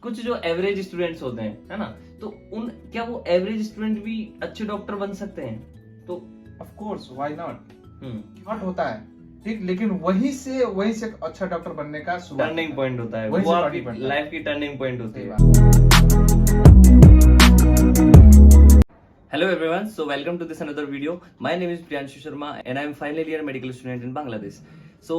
कुछ जो average students होते हैं, है ना, तो उन क्या वो एवरेज स्टूडेंट भी अच्छे डॉक्टर बन सकते हैं? तो of course why not, hmm, not होता है ठीक, लेकिन वहीं से एक अच्छा डॉक्टर बनने का शुरुआत टर्निंग होता पॉइंट होता है, वहीं वो से आपकी turning point है। लाइफ की टर्निंग पॉइंट होती सही है। बात। Hello everyone, so welcome to this another video. My name is Priyanshu Sharma and I am final year medical student in Bangladesh. So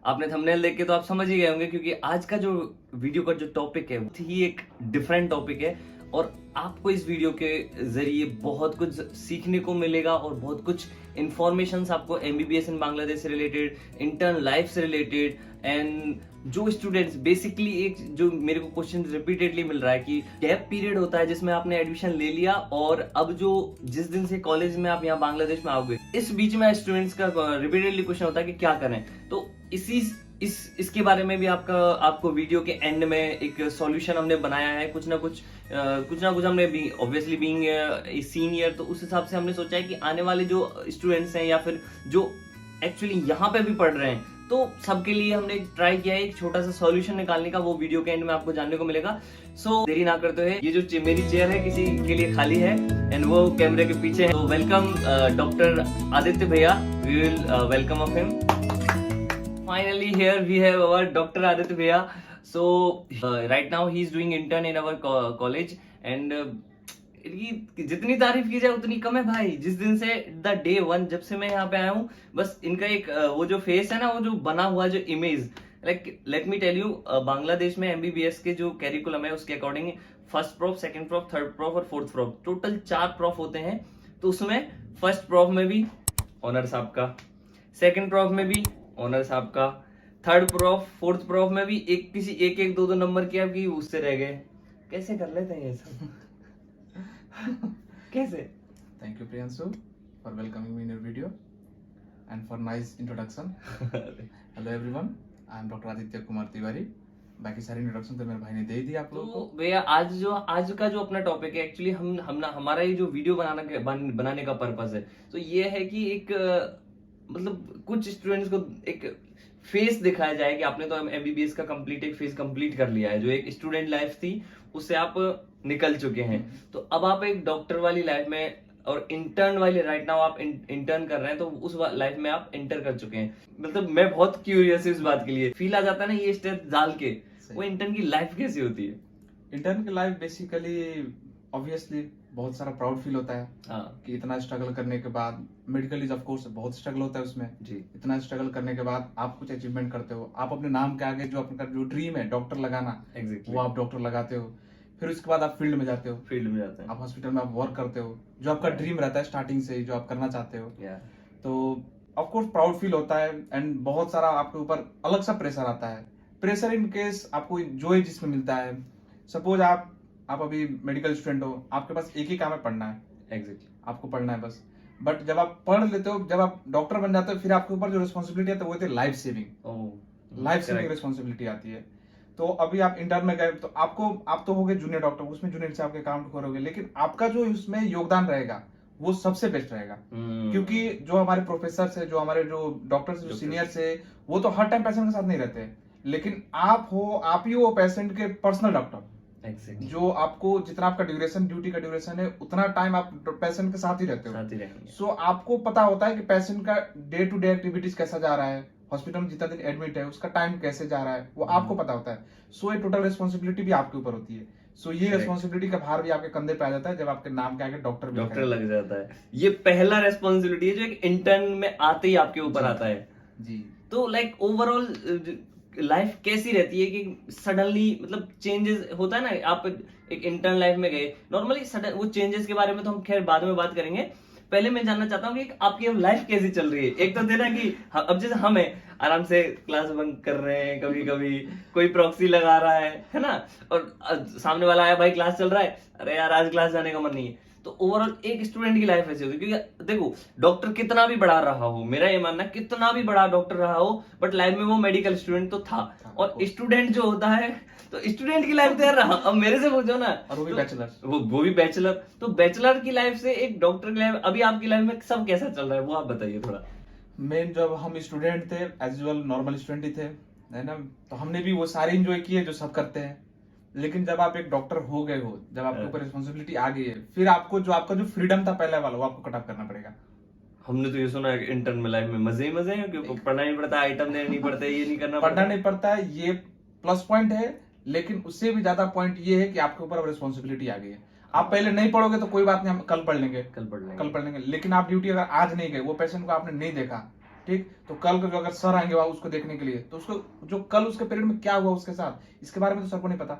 आपने थंबनेल देख के तो आप समझ ही गए होंगे, क्योंकि आज का जो वीडियो का जो टॉपिक है वो ही एक डिफरेंट टॉपिक है और आपको इस वीडियो के जरिए बहुत कुछ सीखने को मिलेगा और बहुत कुछ इंफॉर्मेशन आपको एमबीबीएस इन बांग्लादेश से रिलेटेड, इंटर्न लाइफ से रिलेटेड, एंड जो स्टूडेंट्स बेसिकली एक जो मेरे को क्वेश्चन रिपीटेडली मिल रहा है कि गैप पीरियड होता है जिसमें आपने एडमिशन ले लिया और अब जो जिस दिन से कॉलेज में आप यहाँ बांग्लादेश में आओगे, इस बीच में स्टूडेंट्स का रिपीटेडली क्वेश्चन होता है कि क्या करें। तो इसके बारे में भी आपको वीडियो के एंड में एक सॉल्यूशन हमने बनाया है। कुछ ना कुछ हमने भी ऑब्वियसली बीइंग सीनियर, तो उस हिसाब से हमने सोचा है कि आने वाले जो स्टूडेंट्स हैं या फिर जो एक्चुअली यहाँ पे भी पढ़ रहे हैं, तो सबके लिए हमने ट्राई किया है एक छोटा सा सॉल्यूशन निकालने का। वो वीडियो के एंड में आपको जानने को मिलेगा। सो देरी ना करते हुए, ये जो मेरी चेयर है किसी के लिए खाली है एंड वो कैमरे के पीछे है। तो वेलकम डॉक्टर आदित्य भैया, we will welcome of him. Finally here we have our Dr. Aditya Bhaiya. So right now he is doing intern in our college and इनकी जितनी तारीफ की जाए उतनी कम है भाई। जिस दिन से द डे वन, जब से मैं यहाँ पे आया हूँ, बस इनका एक वो जो फेस है ना, वो जो बना हुआ जो image, like let me tell you, Bangladesh में एमबीबीएस के जो कैरिकुलम है उसके according first prof, second prof, third prof और फोर्थ प्रॉफ, टोटल 4 प्रॉफ होते हैं। तो उसमें फर्स्ट प्रॉफ में भी ऑनर साहब का, सेकंड प्रॉफ में भी ऑनर साहब का, थर्ड प्रॉफ, फोर्थ प्रॉफ में भी एक दो नंबर किया कि उससे रह गए। कैसे कर लेते हैं ये सब? कैसे? Thank you Priyanshu for welcoming me in your video and for nice introduction. Hello everyone, I am doctor Aditya Kumar Tiwari. बाकी सारी इंट्रोडक्शन तो मेरे भाई ने दे ही दी आप लोगों तो को। भैया आज का जो अपना टॉपिक है, एक्चुअली हमारा ये जो वीडियो बनाने का पर्पस है, तो ये है कि एक मतलब कुछ स्टूडेंट्स को एक फेस दिखाया जाए कि आपने तो एमबीबीएस का एक फेस कंप्लीट कर लिया है। जो एक स्टूडेंट लाइफ थी उससे आप निकल चुके हैं, तो अब आप एक डॉक्टर वाली लाइफ में और इंटर्न वाली, राइट नाउ आप इंटर्न कर रहे हैं, तो उस लाइफ में आप एंटर कर चुके हैं। मतलब मैं बहुत क्यूरियस हूँ इस बात के लिए। फील आ जाता है ना ये स्टेप डाल के, वो इंटर्न की लाइफ कैसी होती है? इंटर्न की लाइफ बेसिकली ऑब्वियसली बहुत सारा प्राउड फील होता है। हाँ कि इतना स्ट्रगल करने के बाद, मेडिकल इज ऑफ कोर्स बहुत स्ट्रगल होता है उसमें जी। इतना स्ट्रगल करने के बाद आप कुछ अचीवमेंट करते हो, आप अपने नाम के आगे जो आपका जो ड्रीम है डॉक्टर लगाना, एग्जैक्टली, वो आप डॉक्टर लगाते हो। फिर उसके बाद आप फील्ड में जाते हो, फील्ड में जाते हैं आप हॉस्पिटल में आप वर्क करते हो, जो आपका ड्रीम रहता है स्टार्टिंग से ही, जो आप करना चाहते हो। तो ऑफ कोर्स प्राउड फील होता है एंड बहुत सारा आपके ऊपर अलग सा प्रेशर आता है। प्रेशर इन केस आपको जो जिसमें मिलता है, सपोज आप अभी मेडिकल स्टूडेंट हो, आपके पास एक ही काम है, पढ़ना है। एग्जैक्टली, आपको पढ़ना है बस। बट जब आप पढ़ लेते हो, जब आप डॉक्टर बन जाते हो, फिर आपके ऊपर जो रिस्पॉन्सिबिलिटी आती है वो होती है लाइफ सेविंग रिस्पॉन्सिबिलिटी आती है। तो अभी आप इंटर्न में गए तो आप तो हो गए जूनियर डॉक्टर, उसमें जूनियर से आपके काउंट करोगे, लेकिन आपका जो उसमें योगदान रहेगा वो सबसे बेस्ट रहेगा। क्योंकि जो हमारे प्रोफेसर है, जो हमारे जो डॉक्टर्स, जो सीनियर्स है, वो तो हर टाइम पेशेंट के साथ नहीं रहते, लेकिन आप ही वो पेशेंट के पर्सनल डॉक्टर। Exactly. जो आपको जितना आपका ड्यूटी का ड्यूरेशन है, उतना टाइम आप पेशेंट के साथ ही रहते हो। सो आपको पता होता है कि पेशेंट का डे टू डे एक्टिविटीज कैसा जा रहा है, हॉस्पिटल में जितना दिन एडमिट है उसका टाइम कैसे जा रहा है, वो आपको पता होता है। सो ये टोटल रिस्पॉन्सिबिलिटी भी आपके ऊपर होती है। सो ये रिस्पॉन्सिबिलिटी का भार भी आपके कंधे पे आ जाता है जब आपके नाम के आगे डॉक्टर लग जाता है। ये पहला रेस्पॉन्सिबिलिटी है जो एक इंटर्न में आते ही आपके ऊपर आता है जी। तो लाइक ओवरऑल लाइफ कैसी रहती है कि सडनली मतलब चेंजेस होता है ना, आप एक इंटर्न लाइफ में गए, नॉर्मली सडन वो चेंजेस के बारे में तो हम खैर बाद में बात करेंगे। पहले मैं जानना चाहता हूँ कि आपकी लाइफ कैसी चल रही है। एक तो देना कि अब जैसे हम है आराम से क्लास बंक कर रहे हैं, कभी कभी कोई प्रॉक्सी लगा रहा है ना, और सामने वाला आया भाई क्लास चल रहा है, अरे यार आज क्लास जाने का मन नहीं है। तो ओवरऑल एक स्टूडेंट की लाइफ ऐसी होती है, क्योंकि देखो डॉक्टर कितना भी बड़ा रहा हो, मेरा ये मानना कितना भी बड़ा डॉक्टर रहा हो, बट लाइफ में वो मेडिकल स्टूडेंट तो था। और स्टूडेंट जो होता है, तो स्टूडेंट की लाइफ तो यार रहा, अब मेरे से पूछो ना, और वो भी बैचलर, वो भी बैचलर। तो बैचलर की लाइफ से एक डॉक्टर की लाइफ, अभी आपकी लाइफ में सब कैसा चल रहा है वो आप बताइए थोड़ा। मेन जब हम स्टूडेंट थे, एज यूजुअल नॉर्मल स्टूडेंट ही थे, है ना, तो हमने भी वो सारे एंजॉय किए जो सब करते हैं। लेकिन जब आप एक डॉक्टर हो गए हो, जब आपके ऊपर रिस्पॉन्सिबिलिटी आ गई है, फिर आपको जो आपका जो फ्रीडम था पहले वाला, वो आपको कट ऑफ करना पड़ेगा। हमने तो ये सुना है कि इंटर्न में लाइफ में मजे ही मजे हैं, क्योंकि पढ़ना नहीं पड़ता, आइटम देने नहीं पड़ते, ये नहीं करना पढ़ना नहीं पड़ता है, ये प्लस पॉइंट है, लेकिन उससे भी ज्यादा पॉइंट ये है कि आपके ऊपर अब रिस्पॉन्सिबिलिटी आ गई है। आप पहले नहीं पढ़ोगे तो कोई बात नहीं, हम कल पढ़ लेंगे, कल पढ़ लेंगे, लेकिन आप ड्यूटी अगर आज नहीं गए, वो पेशेंट को आपने नहीं देखा, ठीक, तो कल को जो अगर सर आएंगे वहां उसको देखने के लिए, तो उसको जो कल उसके पीरियड में क्या हुआ उसके साथ, इसके बारे में तो सर को नहीं पता।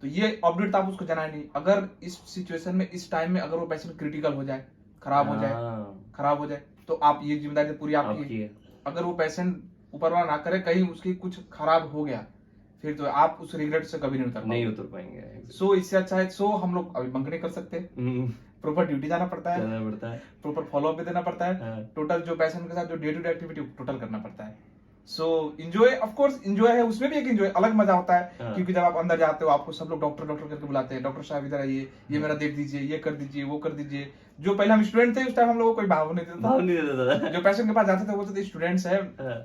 तो ये अपडेट तो आप उसको जनाए नहीं। अगर इस सिचुएशन में, इस टाइम में अगर वो पेशेंट क्रिटिकल हो जाए, खराब हो जाए, तो आप ये जिम्मेदारी पूरी आपकी है। अगर वो पेशेंट ऊपर वाला ना करे, कहीं उसकी कुछ खराब हो गया, फिर तो आप उस रिग्रेट से कभी नहीं उतर पाएंगे। सो इससे अच्छा है, सो हम लोग अभी बंक नहीं कर सकते, प्रॉपर ड्यूटी जाना पड़ता है, प्रॉपर फॉलो अप भी देना पड़ता है, टोटल जो पेशेंट के साथ जो day to day activity total करना पड़ता है। So enjoy, of course enjoy है, उसमें भी एक इंजॉय अलग मजा होता है, क्योंकि जब आप अंदर जाते हो आपको सब लोग डॉक्टर डॉक्टर करके बुलाते हैं, डॉक्टर साहब इधर आइए, ये मेरा देख दीजिए, ये कर दीजिए, वो कर दीजिए। जो पहले हम स्टूडेंट थे उस टाइम हम लोगों को कोई भाव नहीं देता था। जो पेशेंट के पास जाते थे वो तो स्टूडेंट्स है,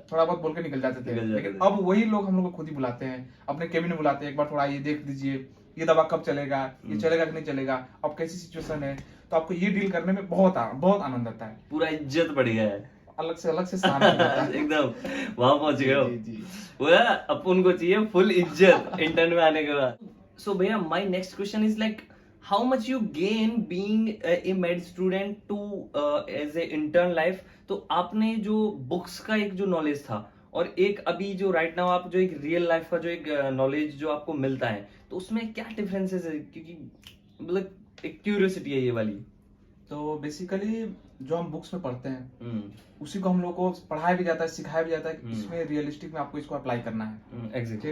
थोड़ा बहुत बोल के निकल जाते थे, लेकिन अब वही लोग हम लोग को खुद ही बुलाते हैं, अपने केबिन में बुलाते हैं, एक बार थोड़ा ये देख दीजिए, ये दवा कब चलेगा, ये चलेगा कि नहीं चलेगा, अब कैसी सिचुएशन है, तो आपको ये डील करने में बहुत आनंद आता है, पूरा इज्जत बढ़ गया है, अलग से स्थान एकदम वहां पहुंच गए हो। पूरा अपन को चाहिए फुल इज्जत इंटर्न में आने के बाद। सो भैया, my next question is like, how much you gain being a med student to as a intern life. तो आपने जो बुक्स का एक जो नॉलेज था, और एक अभी जो राइट नाउ आप जो एक रियल लाइफ का जो एक नॉलेज जो आपको मिलता है, तो उसमें क्या डिफरेंसेस है? क्योंकि मतलब एक क्यूरियोसिटी है ये वाली। तो बेसिकली जो हम बुक्स में पढ़ते हैं उसी को हम लोग को पढ़ाया भी जाता है, सिखाया भी जाता है कि इसमें रियलिस्टिक में आपको इसको अप्लाई करना है। एग्जैक्टली।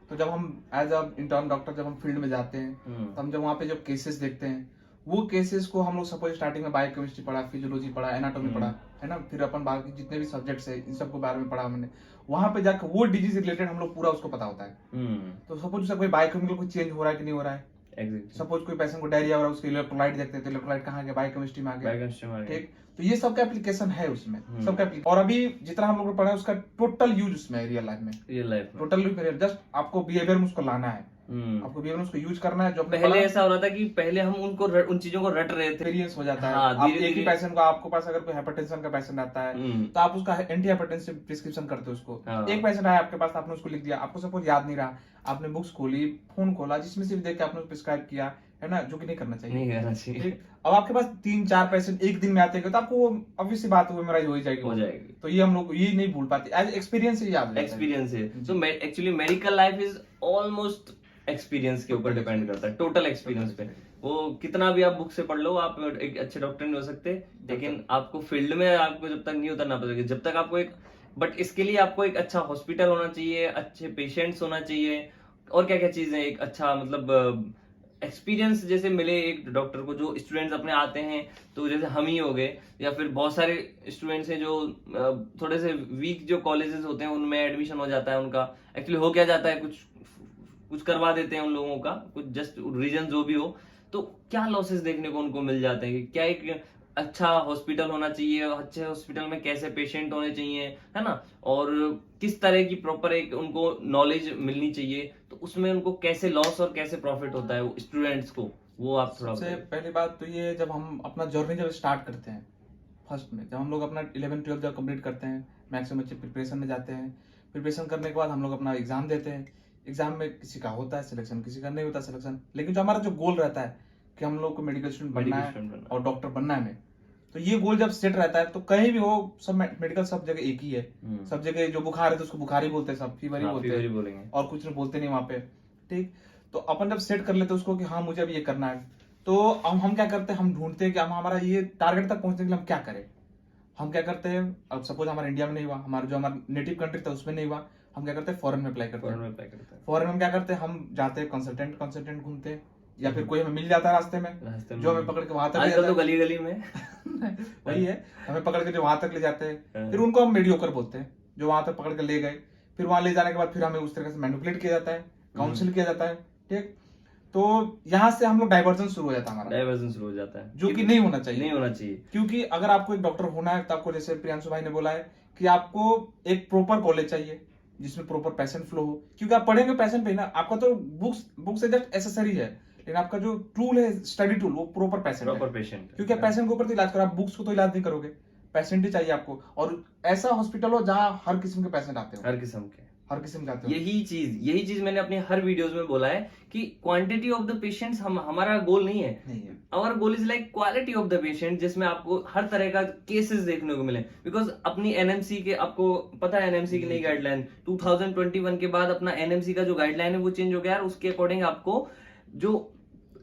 तो जब हम एज अ इंटर्न डॉक्टर जब हम फील्ड में जाते हैं, तो हम जब वहाँ पे जो केसेस देखते हैं, वो केसेस को हम लोग सपोज स्टार्टिंग में बायोकेमिस्ट्री पढ़ा, फिजियोलॉजी पढ़ा, एनाटॉमी पढ़ा, है ना, फिर अपन बाकी जितने भी सब्जेक्ट्स है इन सबको बारे में पढ़ा हमने, वहां पे जाकर वो डिजीज रिलेटेड हम लोग पूरा उसको पता होता है। तो सपोज उसका कोई बायोकेमिकल कोई चेंज हो रहा है कि नहीं हो रहा है, सपोज कोई पेशेंट को डायरिया हो रहा है, उसके इलेक्ट्रोलाइट देखते हैं, तो इलेक्ट्रोलाइट कहाँ गया, बायोकेमिस्ट्री में आ गया, ठीक। तो ये सब का एप्लीकेशन है उसमें, सबका एप्लीकेशन। और अभी जितना हम लोग पढ़ा है उसका टोटल यूज उसमें रियल लाइफ में टोटल यूज, जस्ट आपको बिहेवियर में उसको लाना है, आपको बिहेवियर में उसको यूज करना है। जो पहले ऐसा हो रहा था कि पहले हम उन चीजों को रट रहे थे, एक्सपीरियंस हो जाता है। आप एक ही पेशेंट को, आपके पास अगर कोई हाइपरटेंशन का पेशेंट आता है तो आप उसका एंटी हाइपरटेंसिव प्रिस्क्रिप्शन करते हो उसको। एक पेशेंट आया आपके पास, आपने उसको लिख दिया, आपको सपोज याद नहीं रहा, आपने बुक्स खोली, फोन खोला, जिसमें से भी देख के आपने प्रिस्क्राइब किया, है ना, जो कि नहीं करना चाहिए। अब आपके पास 3-4 पेशेंट एक दिन में आते हैं, तो आपको ऑब्वियस सी बात मेमोराइज हो जाएगी। तो ये हम लोग ये नहीं भूल पाते, एज एक्सपीरियंस से याद, एक्सपीरियंस है। So actually medical life is almost experience के ऊपर डिपेंड करता है, टोटल एक्सपीरियंस पे। वो कितना भी आप बुक से पढ़ लो, आप एक अच्छे डॉक्टर नहीं हो सकते, लेकिन आपको फील्ड में आपको जब तक नहीं उतरना पड़ेगा, जब तक आपको एक, बट इसके लिए आपको एक अच्छा हॉस्पिटल होना चाहिए, अच्छे पेशेंट्स होना चाहिए, और क्या क्या चीजें, एक अच्छा मतलब एक्सपीरियंस जैसे मिले एक डॉक्टर को। जो स्टूडेंट्स अपने आते हैं, तो जैसे हम ही हो गए, या फिर बहुत सारे स्टूडेंट्स हैं जो थोड़े से वीक जो कॉलेजेस होते हैं उनमें एडमिशन हो जाता है उनका। एक्चुअली हो क्या जाता है, कुछ करवा देते हैं उन लोगों का, कुछ जस्ट रीजन जो भी हो, तो क्या लॉसेस देखने को उनको मिल जाते हैं। क्या एक अच्छा हॉस्पिटल होना चाहिए, अच्छे हॉस्पिटल में कैसे पेशेंट होने चाहिए, है ना, और किस तरह की प्रॉपर एक उनको नॉलेज मिलनी चाहिए, तो उसमें उनको कैसे लॉस और कैसे प्रॉफिट होता है स्टूडेंट्स को, वो आप थोड़ा। सबसे पहली बात तो ये, जब हम अपना जर्नी जब स्टार्ट करते हैं, फर्स्ट में जब हम लोग अपना 11-12 जब कंप्लीट करते हैं, मैक्सिमम बच्चे प्रिपरेशन में जाते हैं, प्रिपरेशन करने के बाद हम लोग अपना एग्जाम देते हैं। एग्जाम में किसी का होता है सिलेक्शन, किसी का नहीं होता सिलेक्शन, लेकिन जो हमारा जो गोल रहता है कि हम लोग को मेडिकल स्टूडेंट बनना है और डॉक्टर बनना है हमें, तो ये गोल जब सेट रहता है, तो कहीं भी हो, सब मेडिकल सब जगह एक ही है। सब जगह जो बुखार है तो उसको बुखार ही बोलते हैं, सब फीवर ही बोलते हैं, और कुछ नहीं बोलते नहीं वहां पे, ठीक। तो अपन जब सेट कर लेते हैं उसको कि हाँ मुझे अब ये करना है, तो हम क्या करते हैं, हम ढूंढते हैं कि हम हमारा ये टारगेट तक पहुंचने के लिए हम क्या करें। हम क्या करते हैं, अब सपोज हमारे इंडिया में नहीं हुआ, हमारा जो हमारा नेटिव कंट्री था उसमें नहीं हुआ, हम क्या करते हैं, फॉरेन में अप्लाई करते हैं। फॉरेन में क्या करते हैं, हम जाते हैं कंसल्टेंट घूमते हैं, या फिर कोई हमें मिल जाता है रास्ते में जो हमें पकड़ के वहां तक ले जाता है, गली गली में वही है, हमें पकड़ के जो वहां तक ले जाते हैं, फिर उनको हम मेडियोकर बोलते हैं, जो वहां तक पकड़ के ले गए। फिर वहां ले जाने के बाद फिर हमें उस तरह से मैनिपुलेट किया जाता है, काउंसिल किया जाता है, ठीक। तो यहाँ से हम लोग डाइवर्जन शुरू हो जाता है, जो कि नहीं होना चाहिए। क्योंकि अगर आपको एक डॉक्टर होना है, तो आपको, जैसे प्रियांशु भाई ने बोला है, कि आपको एक प्रॉपर कॉलेज चाहिए, जिसमें प्रॉपर पैशन फ्लो हो, क्योंकि आप पढ़ेंगे पैशन पे ना, आपका तो बुक्स जस्ट एसेसरी है, लेकिन आपका जो टूल है स्टडी टूल वो प्रॉपर पैशन है, क्योंकि पैशन के ऊपर तो इलाज करो, आप बुक्स को तो इलाज नहीं करोगे, पैसेंट ही चाहिए आपको। और ऐसा हॉस्पिटल हो जहाँ हर किस्म के पैसेंट आते हो, हर किस्म के आते हो। यही चीज मैंने अपने हर वीडियोस में बोला है कि क्वांटिटी ऑफ द पेशेंट्स हमारा गोल नहीं है, our goal is like quality of the patient, जिसमें आपको हर तरह का केसेस देखने को मिले। बिकॉज अपनी एनएमसी के, आपको पता है एनएमसी की नई गाइडलाइन 2021 के बाद अपना एनएमसी का जो गाइडलाइन है वो चेंज हो गया है। उसके अकॉर्डिंग आपको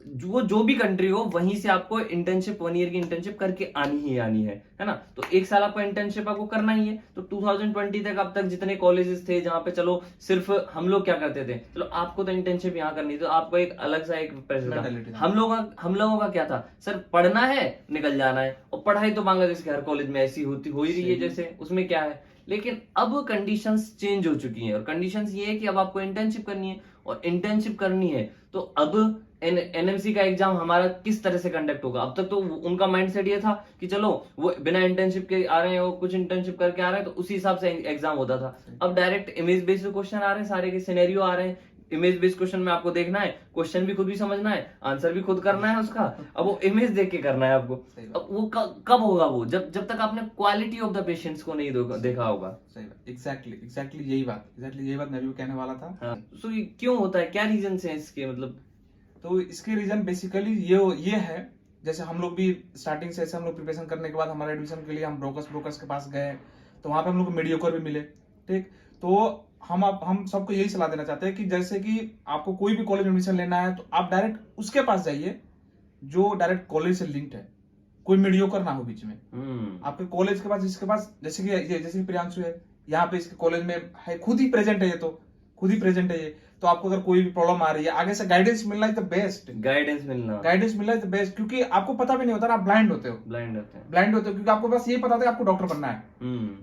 जो भी कंट्री हो वहीं से आपको इंटर्नशिप 1 ईयर की इंटर्नशिप करके आनी है ना। तो 1 साल आपको इंटर्नशिप आपको करना ही है। तो 2020 तक अब तक जितने कॉलेजेस थे जहां पे चलो सिर्फ हम लोग क्या करते थे, चलो आपको तो इंटर्नशिप यहाँ करनी, तो आपको एक अलग सा एक प्रेशर था। हम लोगों का क्या था, सर पढ़ना है निकल जाना है, और पढ़ाई तो बांग्लादेश के हर कॉलेज में ऐसी हो ही रही है जैसे, उसमें क्या है। लेकिन अब कंडीशंस चेंज हो चुकी हैं, और कंडीशंस ये है कि अब आपको इंटर्नशिप करनी है, और इंटर्नशिप करनी है तो अब एनएमसी का एग्जाम हमारा किस तरह से कंडक्ट होगा। अब तक तो उनका माइंडसेट ये था कि चलो वो बिना इंटर्नशिप के आ रहे हैं, वो कुछ इंटर्नशिप करके आ रहे हैं, तो उसी हिसाब से एग्जाम होता था। अब डायरेक्ट इमेज बेस्ड क्वेश्चन आ रहे हैं, सारे के सिनेरियो आ रहे हैं। इमेज बेस्ड क्वेश्चन में आपको देखना है, क्वेश्चन भी खुद भी समझना है, आंसर भी खुद करना है उसका। अब वो इमेज देख के करना है आपको। अब वो कब होगा, वो जब तक आपने क्वालिटी ऑफ द पेशेंट्स को नहीं देखा होगा। एग्जैक्टली यही बात मैं भी कहने वाला था। सो क्यों होता है, क्या रीजन है इसके, मतलब? तो इसके रीजन बेसिकली ये है, जैसे हम लोग भी स्टार्टिंग से ऐसे हम लोग प्रिपरेशन करने के बाद हमारे एडमिशन के लिए हम ब्रोकर्स के पास गए, तो वहां पे हम लोग को मीडियोकर भी मिले, ठीक। तो हम सबको यही सलाह देना चाहते हैं कि जैसे कि आपको कोई भी कॉलेज में एडमिशन लेना है तो आप डायरेक्ट उसके पास जाइए जो डायरेक्ट कॉलेज से लिंक्ड है, कोई मीडियोकर ना हो बीच में। आपके कॉलेज के पास, जिसके पास जैसे कि प्रियांशु है, यहाँ पे इसके कॉलेज में है, खुद ही प्रेजेंट है ये, तो आपको अगर कोई भी प्रॉब्लम आ रही है, आगे से गाइडेंस मिलना इज द बेस्ट। गाइडेंस मिलना इज द बेस्ट, क्योंकि आपको पता भी नहीं होता ना, आप ब्लाइंड होते हो, क्योंकि आपको बस ये पता था कि आपको डॉक्टर बनना है,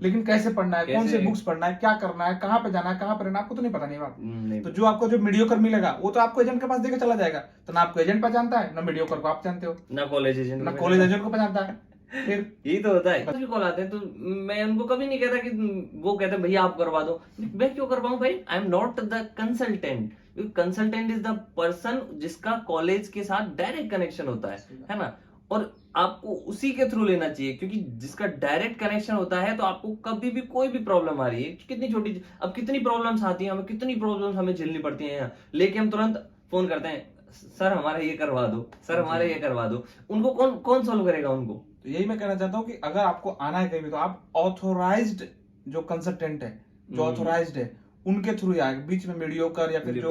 लेकिन कैसे पढ़ना है, कौन से बुक्स पढ़ना है, क्या करना है, कहाँ पे जाना है, कहाँ पे रहना, आपको तो नहीं पता। नहीं बात। तो जो आपको जो मीडियोकर मिलेगा वो तो आपको एजेंट के पास देकर चला जाएगा, तो ना आपको एजेंट पहचानता है, ना मीडियोकर को आप जानते हो, ना कॉलेज एजेंट को पहचानता है। फिर यही तो होता है। भी कॉल आते हैं तो मैं उनको कभी नहीं कहता कि वो कहते हैं भैया आप करवा दो, मैं क्यों करवाऊं भाई, I am not the consultant. Consultant is the person जिसका कॉलेज के साथ डायरेक्ट कनेक्शन होता है ना, और आपको उसी के थ्रू लेना चाहिए, क्योंकि जिसका डायरेक्ट कनेक्शन होता है तो आपको कभी भी कोई भी प्रॉब्लम आ रही है, कितनी छोटी, अब कितनी प्रॉब्लम्स आती हैं हमें, कितनी प्रॉब्लम्स हमें झेलनी पड़ती है यहाँ, लेके हम तुरंत फोन करते हैं, सर हमारा ये करवा दो, सर हमारा ये करवा दो। उनको कौन सॉल्व करेगा उनको? तो यही मैं कहना चाहता हूँ कि अगर आपको आना है कहीं भी, तो आप ऑथोराइज्ड जो कंसल्टेंट है, जो ऑथोराइज्ड है, उनके थ्रू आए, बीच में मीडियोकर या फिर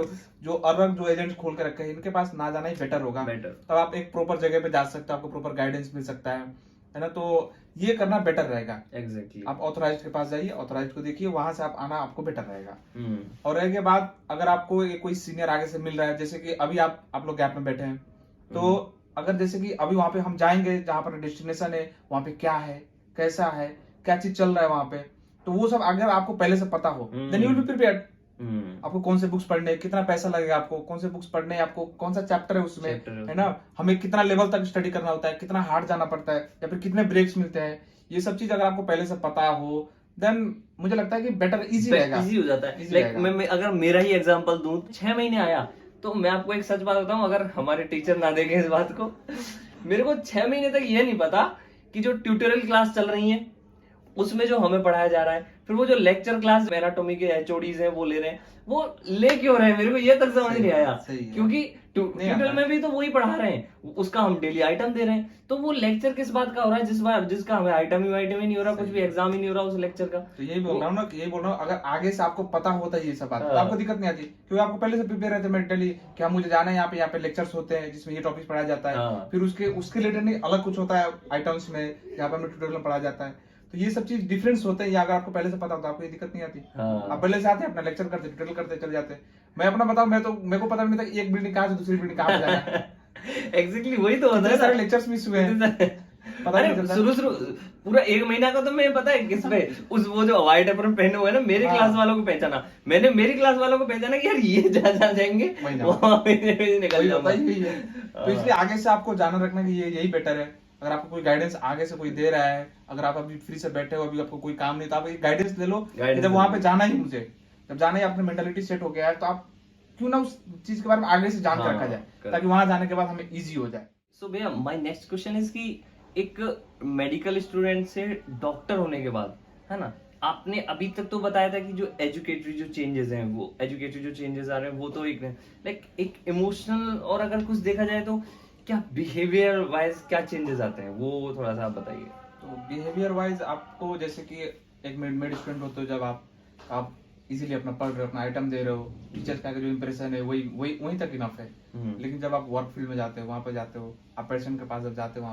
जो अलग जो एजेंट खोल के रखे हैं, इनके पास ना जाना ही बेटर होगा। तब आप एक प्रॉपर जगह पे जा सकते हो, आपको प्रॉपर गाइडेंस मिल सकता है ना, तो ये करना बेटर रहेगा। एग्जैक्टली। आप ऑथोराइज्ड के पास जाइए, ऑथोराइज्ड को देखिए, वहां से आप आना आपको बेटर रहेगा। और रह के बाद अगर आपको कोई सीनियर आगे से मिल रहा है, जैसे कि अभी आप लोग गैप में बैठे हैं, तो अगर जैसे कि अभी वहां पे हम जाएंगे जहां पर डेस्टिनेशन है, वहां पे क्या है, कैसा है, क्या चीज चल रहा है वहां पे, तो वो सब अगर आपको पहले से पता हो, then you will be prepared. आपको कौन से बुक्स पढ़ने, कितना पैसा लगेगा आपको, कौन से बुक्स पढ़ने, आपको कौन सा चैप्टर है उसमें, है ना, हमें कितना लेवल तक स्टडी करना होता है, कितना हार्ड जाना पड़ता है, या फिर कितने ब्रेक्स मिलते हैं, ये सब चीज अगर आपको पहले से पता हो, देन मुझे लगता है कि बेटर इजी हो जाता है। मैं अगर मेरा ही एग्जांपल दूं, 6 महीने आया, तो मैं आपको एक सच बात बताऊं, अगर हमारे टीचर ना देखें इस बात को, मेरे को 6 महीने तक ये नहीं पता कि जो ट्यूटोरियल क्लास चल रही है उसमें जो हमें पढ़ाया जा रहा है, फिर वो जो लेक्चर क्लास एनाटॉमी के एचओडीज हैं वो ले रहे हैं, वो ले क्यों रहे हैं, मेरे को ये तक समझ नहीं आया। क्योंकि ट्यूटोरियल में भी तो वही पढ़ा रहे हैं, उसका हम डेली आइटम दे रहे हैं, तो वो लेक्चर किस बात का हो रहा है जिसका हमें आइटम ही नहीं हो रहा, कुछ भी एग्जाम ही नहीं हो रहा उस लेक्चर का। तो यही बोल रहा हूँ अगर आगे से आपको पता होता है ये सब बात, तो आपको दिक्कत नहीं आती, क्योंकि आपको पहले से प्रिपेयर रहते मेंटली कि मुझे जाना है यहाँ पे लेक्चर्स होते हैं जिसमें ये टॉपिक पढ़ाया जाता है, फिर उसके रिलेटेड नहीं अलग कुछ होता है आइटम्स में, यहाँ पे हमें ट्यूटोरियल में पढ़ाया जाता है, तो ये सब चीज डिफरेंस होते हैं। ये अगर आपको पहले से पता होता है आपको ये दिक्कत नहीं आती। आप पहले से आते अपना लेक्चर करते, ट्यूटोरियल करते, चले जाते। मैं अपना बताऊं, मेरे को पता नहीं था एक बिल्डिंग कहाँ से दूसरी बिल्डिंग कहाँ पे जाना है। एग्जैक्टली वही तो होता है, सारे लेक्चर्स मिस हुए हैं। पता नहीं शुरू पूरा 1 महीना का तो मैं पता है किस पे वो जो व्हाइट एप्रन पहने हुए ना, मेरे क्लास वालों को पहचाना, मैंने मेरी क्लास वालों को पहचाना कि यार ये जा जाएंगे निकल जाऊंगा। तो इसलिए आगे से आपको जाना रखना कि ये यही बेटर है। अगर आपको कोई गाइडेंस आगे से कोई दे रहा है, अगर आप अभी फ्री से बैठे हो, अभी आपको कोई काम नहीं, तो आप गाइडेंस ले लो, जब वहां पे जाना ही मुझे, जब जाना ही अपनी मेंटालिटी सेट हो गया है तो आप क्यों ना उस चीज के बारे में आगे से जान के हाँ, रखा जाए correct. ताकि वहां जाने के बाद हमें इजी हो जाए। सो भैया माय नेक्स्ट क्वेश्चन इज कि एक मेडिकल स्टूडेंट से डॉक्टर होने के बाद, है ना, आपने अभी तक तो बताया था कि जो एजुकेटरी जो चेंजेस हैं, वो एजुकेटरी जो चेंजेस आ रहे हैं वो तो एक लाइक एक इमोशनल, और अगर कुछ देखा जाए तो क्या बिहेवियर वाइज क्या चेंजेस आते हैं, वो थोड़ा सा आप बताइए। तो बिहेवियर वाइज आपको जैसे कि एक मेड स्टूडेंट होते हो, जब आप इजीली अपना पढ़ रहे हो, अपना आइटम दे रहे हो, टीचर्स का जो इंप्रेशन है वही तक इनफ है। लेकिन जब आप वर्क फील्ड में जाते हो, वहां पे जाते हो, आप पेशेंट के पास जब जाते हो,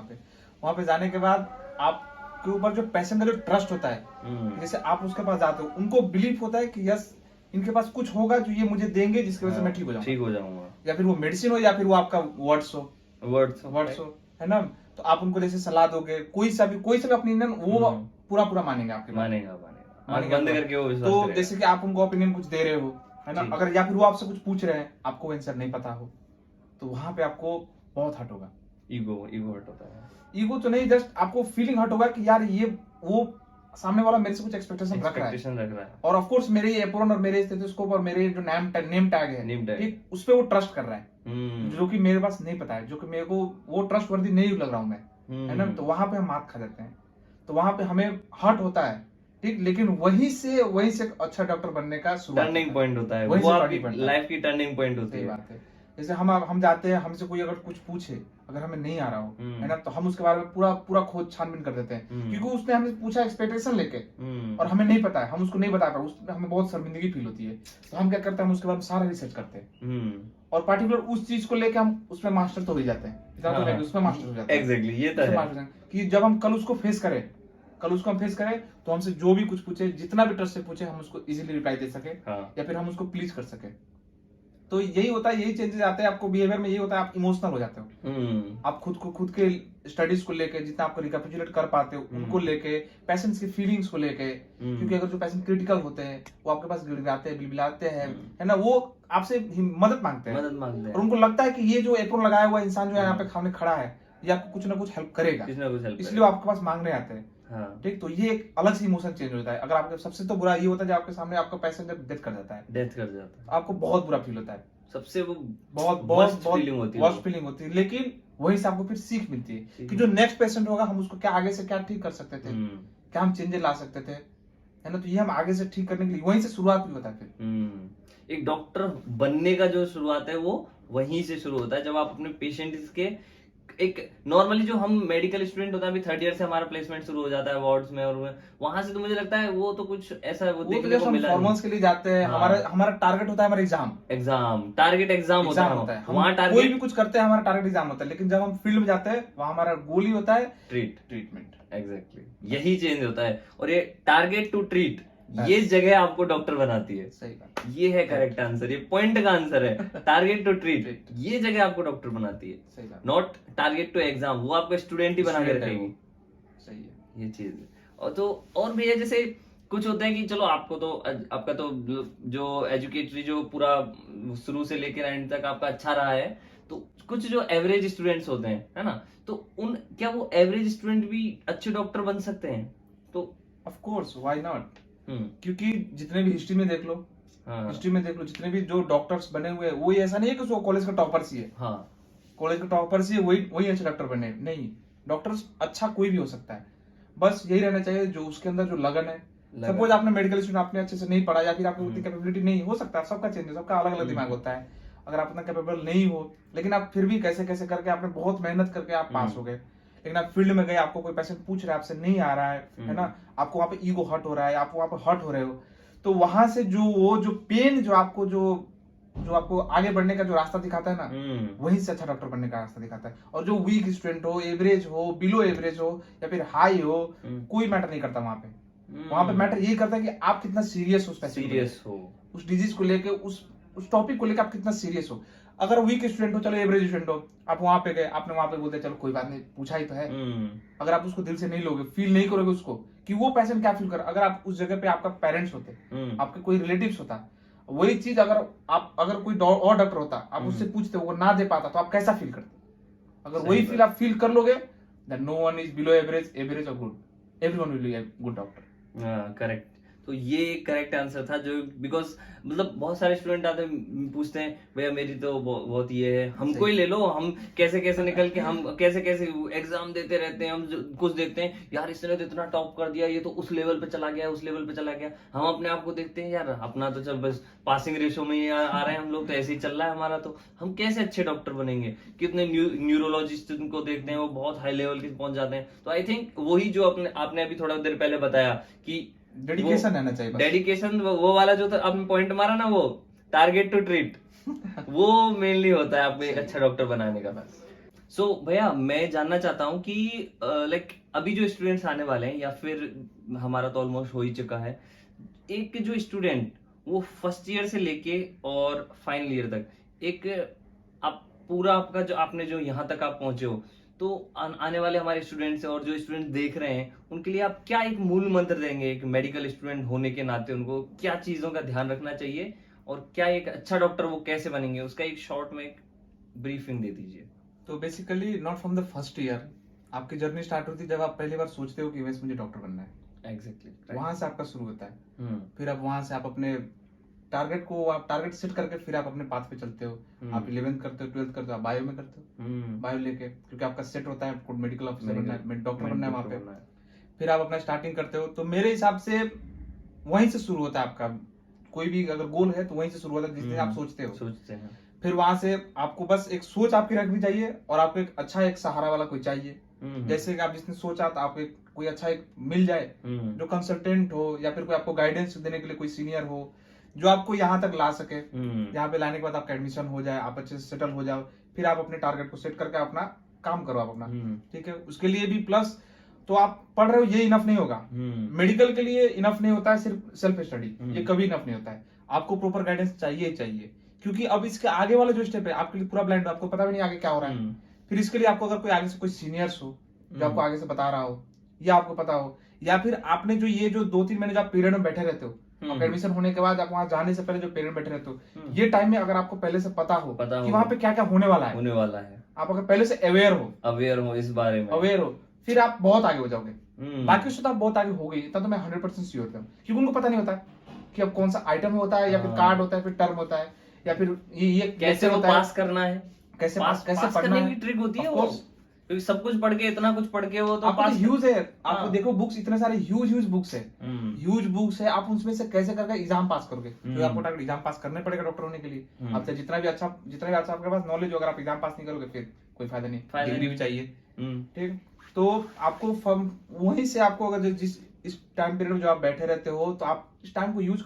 वहां पे जाने के बाद आपके ऊपर जो पेशेंट का जो ट्रस्ट होता है, जैसे आप उसके पास जाते हो, उनको बिलीव होता है कि यस इनके पास कुछ होगा जो ये मुझे देंगे जिसकी वजह से मैं ठीक हो जाऊंगा, या फिर वो मेडिसिन हो या फिर वो आपका वर्ड्स हो, है ना। तो आप उनको जैसे सलाह दोगे, कोई सा भी ओपिनियन वो पूरा मानेंगे आपके, मानेगा बंद करके वो विश्वास तो करेगा। जैसे कि आप उनको ओपिनियन कुछ दे रहे हो, है ना, अगर या फिर वो आपसे कुछ पूछ रहे हैं, आपको आंसर नहीं पता हो, तो वहां पे आपको बहुत हर्ट होगा। ईगो हर्ट होता है। ईगो तो नहीं, जस्ट आपको फीलिंग हर्ट होगा कि यार ये वो सामने वाला मेरे से कुछ एक्सपेक्टेशन रख रहा है, और ऑफ कोर्स मेरे एप्रोन और मेरे स्टेथोस्कोप और मेरे जो नेम टैग है, ठीक, उस पे वो ट्रस्ट कर रहा है, जो कि मेरे पास नहीं पता है, जो कि मेरे को वो ट्रस्ट वर्दी नहीं लग रहा हूं मैं, है ना। तो वहां पे हम मात खा जाते हैं, तो वहां पे हमें हर्ट होता है, ठीक, लेकिन वहीं से अच्छा डॉक्टर बनने का टर्निंग पॉइंट होता है, वो आपकी लाइफ की टर्निंग पॉइंट होती है। बात है। जैसे हम जाते हैं, हमसे कोई अगर कुछ पूछे, अगर हमें नहीं आ रहा हो, है ना, तो हम उसके बारे में पूरा खोज छानबीन कर देते हैं, क्योंकि उसने हमसे पूछा एक्सपेक्टेशन लेके, और हमें नहीं पता है, हम उसको नहीं बता पाए, उसमें हमें बहुत शर्मिंदगी फील होती है। तो हम क्या करते हैं, हम उसके बारे में सारा रिसर्च करते हैं, और पर्टिकुलर उस चीज को लेके हम उसमें मास्टर तो हो ही जाते हैं, उसमें मास्टर हो जाते हैं। एग्जैक्टली, ये तो है कि जब हम कल उसको फेस करें, तो हमसे जो भी कुछ पूछे, जितना भी ट्रस्ट से पूछे, हम उसको इजीली रिप्लाई दे सके, या फिर हम उसको प्लीज कर सके। तो यही होता है, यही चेंजेस आते हैं आपको बिहेवियर में, यही होता है, आप इमोशनल हो जाते हो, आप खुद के स्टडीज को लेके जितना आपको रिकैपिचुलेट कर पाते हो, उनको लेके, पेशेंट्स की फीलिंग्स को लेके, क्योंकि अगर जो पेशेंट क्रिटिकल होते हैं, वो आपके पास गिड़गिड़ाते हैं, बिलबिलाते हैं, है ना, वो आपसे मदद मांगते हैं, और उनको लगता है कि ये जो एप्रोन लगाया हुआ इंसान जो है यहाँ पे सामने खड़ा है, ये आपको कुछ ना कुछ हेल्प करेगा, इसलिए वो आपके पास मांगने आते हैं। ठीक, तो ये एक अलग से इमोशन चेंज होता है। अगर आपके सबसे तो बुरा ये होता है जब आपके सामने आपका पेशेंट जब डेथ कर जाता है, आपको बहुत बुरा फील होता है, सबसे वो बहुत फीलिंग होती है, लेकिन वहीं से आपको फिर सीख मिलती है कि जो नेक्स्ट पेशेंट होगा, हम उसको क्या आगे से क्या ठीक कर सकते थे, क्या हम चेंजेस ला सकते थे, है ना। तो ये हम आगे से ठीक करने के लिए वहीं से शुरुआत भी होता है। फिर एक डॉक्टर बनने का जो शुरुआत है वो वहीं से शुरू होता है, जब आप अपने पेशेंट्स के एक नॉर्मली जो हम मेडिकल स्टूडेंट होता है, अभी थर्ड ईयर से हमारा प्लेसमेंट शुरू हो जाता है वार्ड्स में, और वहां से तो मुझे लगता है वो तो कुछ ऐसा वो देखने को मिला फॉर्मल्स के लिए जाते हैं। हमारा टारगेट होता है हमारा टारगेट एग्जाम होता है, वहाँ टारगेट कोई भी कुछ करते हैं, हमारा टारगेट एग्जाम होता है, लेकिन जब हम फील्ड में जाते हैं, वहाँ हमारा गोल ही होता है ट्रीटमेंट। एग्जैक्टली, यही चेंज होता है, और ये टारगेट टू ट्रीट, ये जगह आपको डॉक्टर बनाती है। सही बात, ये है करेक्ट आंसर, ये पॉइंट का आंसर है। टारगेट टू ट्रीट, ये जगह आपको डॉक्टर बनाती है, सही बात, नॉट टारगेट टू एग्जाम, वो आपको स्टूडेंट ही बना के रखेगी। सही है, ये चीज है। और तो और भी है, जैसे कुछ होता है कि चलो आपका तो जो एजुकेटरी जो पूरा शुरू से लेकर एंड तक आपका अच्छा रहा है, तो कुछ जो एवरेज स्टूडेंट्स होते हैं, है ना, तो क्या वो एवरेज स्टूडेंट भी अच्छे डॉक्टर बन सकते हैं? तो ऑफ कोर्स, व्हाई नॉट, क्योंकि जितने भी हिस्ट्री में देख लो, जितने भी जो डॉक्टर्स बने हुए हैं, वो ऐसा नहीं है कि वो कॉलेज का टॉपर्स ही है, कॉलेज का टॉपर्स ही है, वही अच्छे डॉक्टर बने, नहीं, डॉक्टर्स अच्छा कोई भी हो सकता है, बस यही रहना चाहिए जो उसके अंदर जो लगन है। सपोज आपने मेडिकल स्टूडेंट, आपने अच्छे से नहीं पढ़ा, या फिर आपको उतनी कैपेबिलिटी नहीं, हो सकता है, सबका चेंज है, सबका अलग अलग दिमाग होता है। अगर आप इतना कैपेबल नहीं हो, लेकिन आप फिर भी कैसे कैसे करके आपने बहुत मेहनत करके आप पास हो गए, लेकिन आप फील्ड में गए, आपको कोई पेशेंट पूछ रहा है, आपसे नहीं आ रहा है ना, आपको वहां पे ईगो हर्ट हो रहा है, आप वहां पे हर्ट हो रहे हो, तो वहां से जो पेन जो आपको आगे बढ़ने का जो रास्ता दिखाता है ना, वहीं से अच्छा डॉक्टर बनने का रास्ता दिखाता है। और जो वीक स्टूडेंट हो, एवरेज हो, बिलो एवरेज हो, या फिर हाई हो, कोई मैटर नहीं करता वहां पे मैटर यही करता है कि आप कितना सीरियस हो उस डिजीज को लेके, उस टॉपिक को लेकर आप कितना सीरियस हो। अगर वीक स्टूडेंट हो, चलो एवरेज स्टूडेंट हो, आप वहां पे गए, आपने वहां पे बोलते चलो कोई बात नहीं, पूछा ही तो है, अगर आप उसको दिल से नहीं लोगे, फील नहीं करोगे उसको कि वो पेशेंट क्या फील कर, अगर आप उस जगह पे आपका पेरेंट्स होते, आपके कोई रिलेटिव्स होता, वही चीज अगर कोई और डॉक्टर होता, आप उससे पूछते, वो ना दे पाता, तो आप कैसा फील करते? अगर वही फील आप फील कर लोगे, then no one is below average और good, everyone will be a good doctor. Correct. तो ये करेक्ट आंसर था, जो बिकॉज मतलब बहुत सारे स्टूडेंट आते हैं पूछते हैं भैया मेरी तो बहुत ये है, हमको ही ले लो, हम कैसे कैसे निकल के हम कैसे कैसे एग्जाम देते रहते हैं, हम कुछ देखते हैं यार इसने तो इतना टॉप कर दिया, ये तो उस लेवल पे चला गया, उस लेवल पे चला गया। हम अपने आप को देखते हैं यार अपना तो चल बस पासिंग रेशो में ही आ रहे हैं हम लोग, तो ऐसे ही चल रहा है हमारा, तो हम कैसे अच्छे डॉक्टर बनेंगे। कितने न्यूरोलॉजिस्ट को देखते हैं वो बहुत हाई लेवल के पहुंच जाते हैं। तो आई थिंक वही जो आपने अभी थोड़ा देर पहले बताया कि डेडिकेशन रहना चाहिए, डेडिकेशन, वो वाला जो आपने पॉइंट मारा ना, वो टारगेट टू ट्रीट वो मेनली होता है आपको एक अच्छा डॉक्टर बनाने का। बस सो भैया मैं जानना चाहता हूँ कि लाइक अभी जो स्टूडेंट्स आने वाले हैं, या फिर हमारा तो ऑलमोस्ट हो ही चुका है, एक जो स्टूडेंट वो फर्स्ट ईयर से लेके और फाइनल ईयर तक, एक आप पूरा आपका जो आपने जो यहाँ तक आप पहुंचे हो, तो आने वाले हमारे स्टूडेंट्स और जो स्टूडेंट देख रहे हैं उनके लिए आप क्या एक मूल मंत्र देंगे, एक मेडिकल स्टूडेंट होने के नाते उनको क्या चीजों का ध्यान रखना चाहिए और क्या एक अच्छा डॉक्टर वो कैसे बनेंगे, उसका एक शॉर्ट में एक ब्रीफिंग दे दीजिए। तो basically not from the first year आपकी जर्नी स्टार्ट होती है जब आप पहली बार सोचते हो कि वैसे मुझे डॉक्टर बनना है। एग्जैक्टली वहां से आपका शुरू होता है। फिर अब वहां से आप अपने टारगेट सेट करके फिर आप अपने पाथ पे चलते हो। आप 11th करते हो, 12th करते हो, आप बायो में करते हो, बायो लेके, क्योंकि आपका सेट होता है आपको मेडिकल ऑफिसर बनना है, डॉक्टर बनना है वहां पे। फिर आप अपना स्टार्टिंग करते हो। तो मेरे हिसाब से वहीं से शुरू होता है आपका कोई भी अगर गोल है तो वहीं से शुरू होता है जिससे आप सोचते हैं। फिर वहां से आपको बस एक सोच आपकी रखनी चाहिए और आपको एक अच्छा एक सहारा वाला कोई चाहिए। जैसे कि आप जिसने सोचा तो आपको कोई अच्छा एक मिल जाए जो कंसल्टेंट हो, या फिर कोई आपको गाइडेंस देने के लिए कोई सीनियर हो जो आपको यहाँ तक ला सके। यहाँ पे लाने के बाद आपका एडमिशन हो जाए, आप अच्छे से सेटल हो जाओ, फिर आप अपने टारगेट को सेट करके अपना काम करो आप अपना। ठीक है, उसके लिए भी प्लस तो आप पढ़ रहे हो ये इनफ नहीं होगा। मेडिकल के लिए इनफ नहीं होता है सिर्फ सेल्फ स्टडी, ये कभी इनफ नहीं होता है। आपको प्रॉपर गाइडेंस चाहिए ही चाहिए, क्योंकि अब इसके आगे वाला जो स्टेप है आपके लिए पूरा ब्लाइंड, आपको पता भी नहीं आगे क्या हो रहा है। फिर इसके लिए आपको अगर कोई आगे से कोई सीनियर्स हो जो आपको आगे से बता रहा हो, या आपको पता हो, या फिर आपने जो ये जो 2-3 महीने जो आप पीरियड में बैठे रहते हो, एडमिशन होने के बाद आप वहां जाने से पहले जो पीरियड बैठे रहते हो, ये टाइम में अगर आपको पहले से पता हो कि वहां पे क्या क्या होने वाला है, आप अगर पहले से अवेयर हो इस बारे में, अवेयर हो, फिर आप बहुत आगे हो जाओगे। बाकी उससे तो आप बहुत आगे हो गई, तब तो मैं 100% श्योर हूँ, क्योंकि उनको पता नहीं होता कि अब कौन सा आइटम होता है, या फिर कार्ड होता है, फिर टर्म होता है, या फिर ये कैसे पास करना है, कैसे पास करने की ट्रिक होती है वो, क्योंकि सब कुछ पढ़ के, इतना कुछ पढ़ के वो तो पास ह्यूज है। आपको देखो बुक्स इतने सारे ह्यूज बुक्स है, ह्यूज बुक्स है, आप उसमें से कैसे करके एग्जाम पास करोगे, तो आपको टारगेट एग्जाम पास करने पड़ेगा डॉक्टर होने के लिए। आपसे जितना भी अच्छा आपके पास नॉलेज हो, अगर आप एग्जाम पास नहीं करोगे फिर कोई फायदा नहीं, डिग्री भी चाहिए। ठीक, तो आपको वहीं से आपको अगर जिस इस टाइम पीरियड में जो आप बैठे रहते हो, तो आप इस टाइम को यूज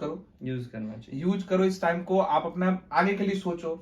करो इस टाइम को, आप अपना आगे के लिए सोचो।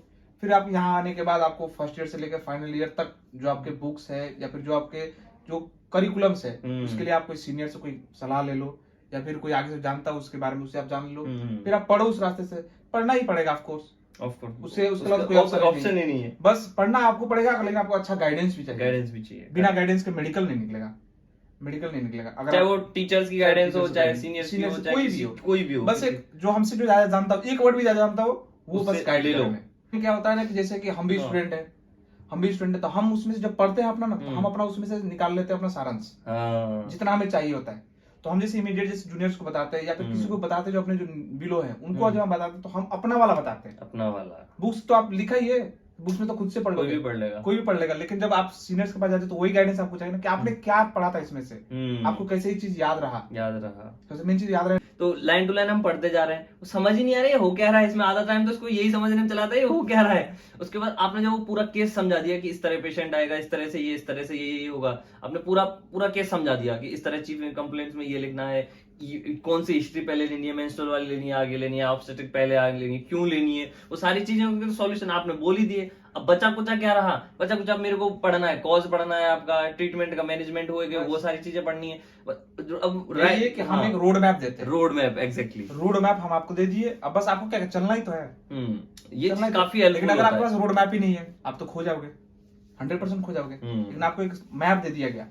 फिर आप यहाँ आने के बाद आपको फर्स्ट ईयर से लेकर फाइनल ईयर तक जो आपके बुक्स है, या फिर जो आपके जो करिकुलम्स है, उसके लिए आप कोई सीनियर से कोई सलाह ले लो, या फिर कोई आगे से जानता हो उसके बारे में, उससे आप जान लो। फिर आप पढ़ो, उस रास्ते से पढ़ना ही पड़ेगा ऑफकोर्स, उसके बाद कोई ऑप्शन ही नहीं है, बस पढ़ना आपको पड़ेगा। लेकिन आपको अच्छा गाइडेंस भी चाहिए, बिना गाइडेंस के मेडिकल नहीं निकलेगा। अगर चाहे वो टीचर्स की गाइडेंस हो, चाहे सीनियर्स की हो, कोई भी हो, बस एक जो हमसे जो ज्यादा जानता हो, एक वर्ड भी ज्यादा जानता हो, वो बस गाइड ले लो। क्या होता है ना कि जैसे कि हम भी स्टूडेंट है, तो हम उसमें से जब पढ़ते हैं अपना ना, तो हम अपना उसमें से निकाल लेते हैं अपना सारांश, जितना हमें चाहिए होता है। तो हम जैसे इमीडिएट जैसे जूनियर्स को बताते हैं, या फिर किसी को बताते हैं जो अपने जो बिलो है उनको, जब हम बताते हैं तो हम अपना वाला बताते हैं। अपना वाला बुक्स तो आप लिखा ही है, बुक्स में तो खुद से पढ़ लो, कोई भी पढ़ लेगा। लेकिन जब आप सीनियर्स के पास जाते हो तो वही गाइडेंस आपको चाहिए ना, कि आपने क्या पढ़ा था इसमें से, आपको कैसे ही चीज याद रहा, सबसे मेन चीज याद रहा। तो लाइन टू लाइन हम पढ़ते जा रहे हैं, समझ ही नहीं आ रहा है हो क्या रहा है इसमें, आधा टाइम तो उसको यही समझने में चलाता है हो क्या रहा है। उसके बाद आपने जब वो पूरा केस समझा दिया कि इस तरह पेशेंट आएगा, इस तरह से ये होगा, आपने पूरा केस समझा दिया कि इस तरह चीफ कंप्लेंट्स में ये लिखना है, कौन सी हिस्ट्री पहले लेनी है, मेंस्ट्रुअल वाली लेनी है, आगे लेनी है, ऑब्स्टेट्रिक पहले आगे लेनी है, क्यों लेनी है, वो सारी चीजें तो सॉल्यूशन आपने बोल ही दिए। अब बचा कुचा क्या रहा, बचा मेरे को पढ़ना है, कॉज पढ़ना है, आपका ट्रीटमेंट का मैनेजमेंट होएगा, वो सारी चीजें पढ़नी है। अब ये कि हम एक रोड मैप देते हैं, road map exactly, road map हम आपको दे दिए। अब बस आपको क्या चलना ही तो है, ये काफी हेल्पफुल। लेकिन अगर आपके पास रोड मैप ही नहीं है, आप तो खो जाओगे, 100% खो जाओगे। लेकिन आपको एक मैप दे दिया गया,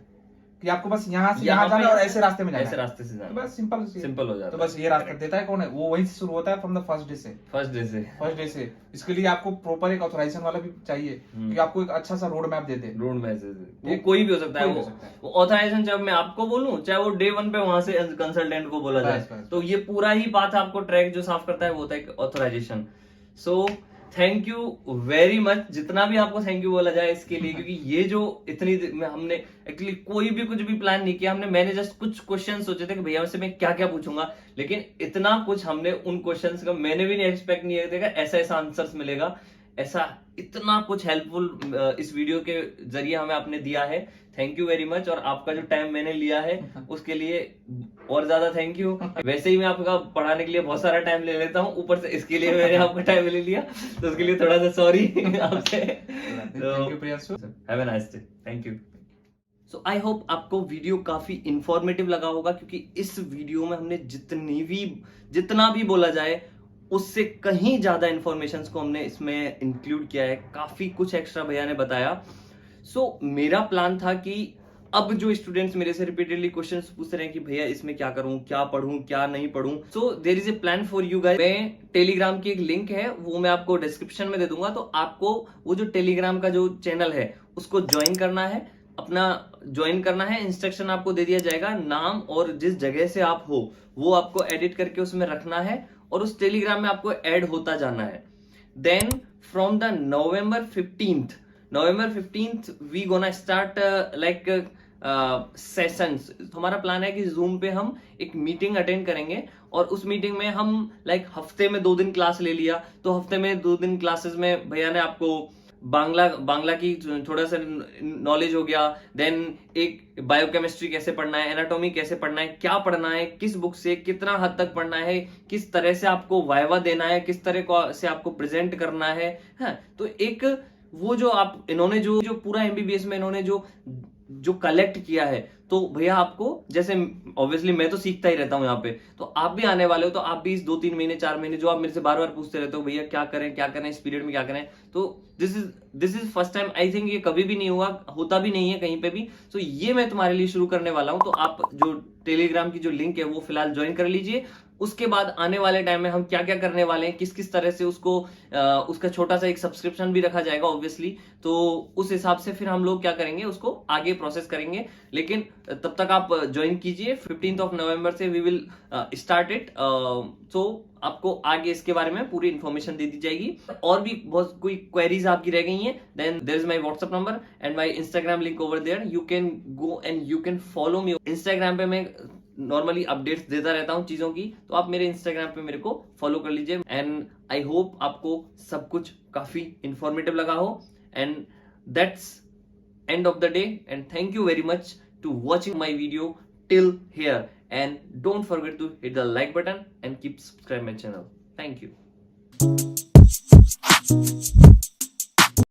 कि आपको बस यहाँ से यहाँ यहाँ जाना पे- है और ऐसे रास्ते में जाना ऐसे है। रास्ते से तो जाना बस सिंपल सिंपल हो जाता तो बस ये रास्ता देता है कौन है, वो वहीं से शुरू होता है फ्रॉम द फर्स्ट डे से। फर्स्ट डे से इसके लिए आपको प्रॉपर एक ऑथराइजेशन वाला भी चाहिए कि आपको एक अच्छा सा रोड मैप दे दे। रोड मैसेज वो ठीक? कोई भी हो सकता है। कोई भी हो सकता है। वो ऑथराइजेशन चाहे मैं आपको बोलूं चाहे वो डे 1 पे वहां से कंसल्टेंट को बोला जाए, बस, बस, तो ये पूरा ही पाथ आपको ट्रैक जो साफ करता है वो होता है authorisation. So thank you very much, जितना भी आपको थैंक यू बोला जाए इसके लिए, क्योंकि ये जो इतनी हमने एक्चुअली कोई भी कुछ भी प्लान नहीं किया, मैंने जस्ट कुछ क्वेश्चन सोचे थे कि भैया से मैं क्या क्या पूछूंगा, लेकिन इतना कुछ हमने उन क्वेश्चंस का मैंने भी नहीं एक्सपेक्ट नहीं किया ऐसा ऐसा आंसर्स मिलेगा, ऐसा इतना कुछ हेल्पफुल इस वीडियो के जरिए हमें आपने दिया है। Thank you very much. और आपका जो टाइम मैंने लिया है उसके लिए और ज्यादा थैंक यू। वैसे ही मैं आपका पढ़ाने के लिए बहुत सारा टाइम ले लेता हूँ, ऊपर से इसके लिए मैंने आपका टाइम ले लिया, तो उसके लिए थोड़ा सा सॉरी आपसे। Thank you Priyanshu. Have a nice day. Thank you. So I hope आपको वीडियो काफी इंफॉर्मेटिव लगा होगा, क्योंकि इस वीडियो में हमने जितना भी बोला जाए उससे कहीं ज्यादा इंफॉर्मेशन को हमने इसमें इंक्लूड किया है, काफी कुछ एक्स्ट्रा भैया ने बताया। सो मेरा प्लान था कि अब जो स्टूडेंट्स मेरे से रिपीटेडली क्वेश्चंस पूछ रहे हैं कि भैया इसमें क्या करूं, क्या पढ़ूं, क्या नहीं पढ़ूं, so there is a plan for you guys. मैं टेलीग्राम की एक लिंक है वो मैं आपको डिस्क्रिप्शन में दे दूंगा, तो आपको वो जो टेलीग्राम का जो चैनल है उसको ज्वाइन करना है, अपना ज्वाइन करना है। इंस्ट्रक्शन आपको दे दिया जाएगा, नाम और जिस जगह से आप हो वो आपको एडिट करके उसमें रखना है और उस टेलीग्राम में आपको ऐड होता जाना है। Then from the November 15th we gonna start like sessions. हमारा प्लान है कि जूम पे हम एक मीटिंग अटेंड करेंगे और उस मीटिंग में हम लाइक हफ्ते में 2 दिन क्लास ले लिया, तो हफ्ते में 2 दिन क्लासेस में भैया ने आपको बांग्ला की थोड़ा सा नॉलेज हो गया, देन एक बायोकेमिस्ट्री कैसे पढ़ना है, एनाटॉमी कैसे पढ़ना है, क्या पढ़ना है, किस बुक से कितना हद तक पढ़ना है, किस तरह से आपको वाइवा देना है, किस तरह से आपको प्रेजेंट करना है। हाँ, तो एक वो जो इन्होंने जो पूरा एमबीबीएस में इन्होंने जो कलेक्ट किया है, तो भैया आपको जैसे ऑब्वियसली मैं तो सीखता ही रहता हूं यहाँ पे, तो आप भी आने वाले हो, तो आप भी इस 2-3 महीने 4 महीने जो आप मेरे से बार बार पूछते रहते हो भैया क्या करें इस पीरियड में क्या करें, तो this is first time. I think ये कभी भी नहीं हुआ, होता भी नहीं है कहीं पे भी। तो ये मैं तुम्हारे लिए शुरू करने वाला हूं, तो आप जो टेलीग्राम की जो लिंक है वो फिलहाल ज्वाइन कर लीजिए। उसके बाद आने वाले टाइम में हम क्या क्या करने वाले हैं, किस तरह से उसको उसका छोटा सा एक सब्सक्रिप्शन भी रखा जाएगा ऑब्वियसली, तो उस हिसाब से फिर हम लोग क्या करेंगे उसको आगे प्रोसेस करेंगे। लेकिन तब तक आप ज्वाइन कीजिए, 15th November से वी विल स्टार्ट इट। सो आपको आगे इसके बारे में पूरी इंफॉर्मेशन दे दी जाएगी। और भी बहुत कोई क्वेरीज आपकी रह गई हैं, then there is my WhatsApp number and my Instagram link over there, you can go and you can follow me. Instagram पे मैं नॉर्मली अपडेट्स देता रहता हूं चीजों की, तो आप मेरे इंस्टाग्राम पे मेरे को फॉलो कर लीजिए। एंड आई होप आपको सब कुछ काफी इंफॉर्मेटिव लगा हो। And that's end of the day, and thank you very much to watching my video till here, and don't forget to hit the like button and keep subscribe my channel. Thank you.